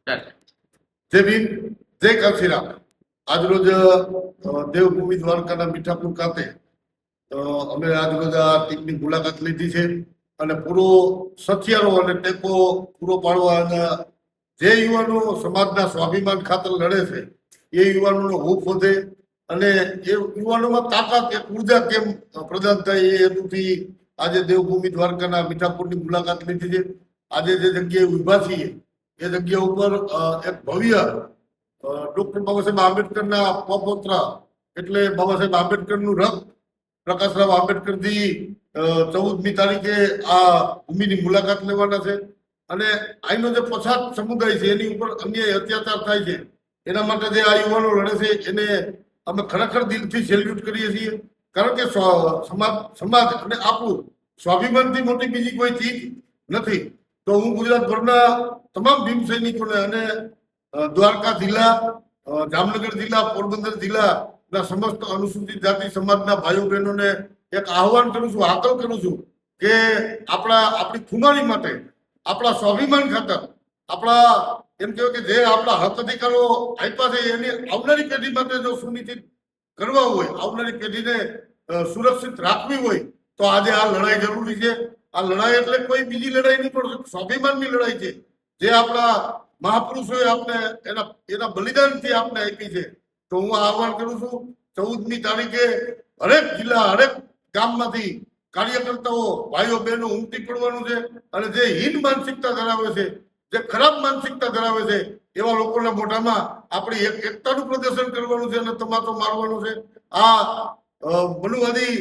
જય ભીમ, જય કાશીરામ. આજરોજ દેવભૂમિ દ્વારકાના મીઠાપુર ખાતે અમે આજરોજ આ ટીમની મુલાકાત લીધી છે અને પૂરો સથિયારો અને ટેકો પૂરો પાડવાના જે યુવાનો સમાજના સ્વાભિમાન ખાતર લડે છે એ યુવાનોનો હૂફ વધે અને એ યુવાનોમાં તાકાત એક ઉર્જા કેમ પ્રદાન થાય એ હેતુથી આજે દેવભૂમિ દ્વારકાના મીઠાપુરની મુલાકાત લીધી છે. આજે જે જગ્યાએ ઉભા છીએ એ જગ્યા ઉપર એક ભવ્ય ડોક્ટર બાબા સાહેબ આંબેડકરના પૌત્ર એટલે બાબા સાહેબ આંબેડકરનું રથ પ્રકાશરાવ આંબેડકરજી 14મી તારીખે આ ભૂમિની મુલાકાત લેવાના છે અને અહીંનો જે પછાત સમુદાય છે એની ઉપર અન્યાય અત્યાચાર થાય છે એના માટે જે આ યુવાનો લડે છે એને અમે ખરેખર દિલથી સેલ્યુટ કરીએ છીએ. કારણ કે સમાજ અને આપણું સ્વાભિમાનથી મોટી બીજી કોઈ ચીજ નથી. તો હું ગુજરાતભરના તમામ ભીમ સૈનિકોને અને દ્વારકા જિલ્લા, જામનગર જિલ્લા, પોરબંદર જિલ્લાના સમસ્ત અનુસૂચિત જાતિ સમાજના ભાઈઓ બહેનોને એક આહવાન કરું છું, હાકલ કરું છું કે આપણી ખુમારી માટે, આપણા સ્વાભિમાન ખાતર, આપણા એમ કહેવાય કે જે આપણા હક અધિકારો આપ્યા છે એની આવનારી પેઢી માટે જો સુનિશ્ચિત કરવા હોય, આવનારી પેઢીને સુરક્ષિત રાખવી હોય તો આજે આ લડાઈ જરૂરી છે. આ લડાઈ એટલે કોઈ બીજી લડાઈ નહીં પણ સ્વાભિમાનની લડાઈ છે જે આપણા મહાપુરુષોએ આપણે એના બલિદાનથી આપણે આપી છે. તો હું આહવાન કરું છું 14મી તારીખે હરેક જિલ્લા, હરેક ગામમાંથી કાર્યકર્તાઓ, ભાઈઓ બહેનો ઉમટી પડવાનું છે અને જે હીન માનસિકતા ધરાવે છે, જે ખરાબ માનસિકતા ધરાવે છે એવા લોકોના મોઢામાં આપણી એકતાનું પ્રદર્શન કરવાનું છે અને તમાચો મારવાનું છે. આ મનુવાદી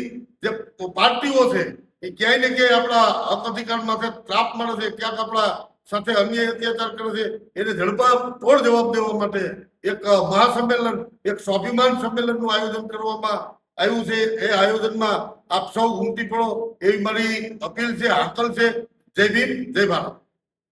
જે પાર્ટીઓ છે એ ક્યાંય ને ક્યાંય આપણા હક અધિકાર માટે ત્રાપ મારે છે, ક્યાંક આપણા સાથે અન્યાય અત્યાચાર કરે છે એને ઝડપાતોડ જવાબ દેવા માટે એક મહાસંમેલન, એક સ્વાભિમાન સંમેલનનું આયોજન કરવામાં આવ્યું છે. એ આયોજનમાં આપ સૌ ઉમટી પડો એવી મારી અપીલ છે, હાકલ છે. જય ભીમ, જય ભારત.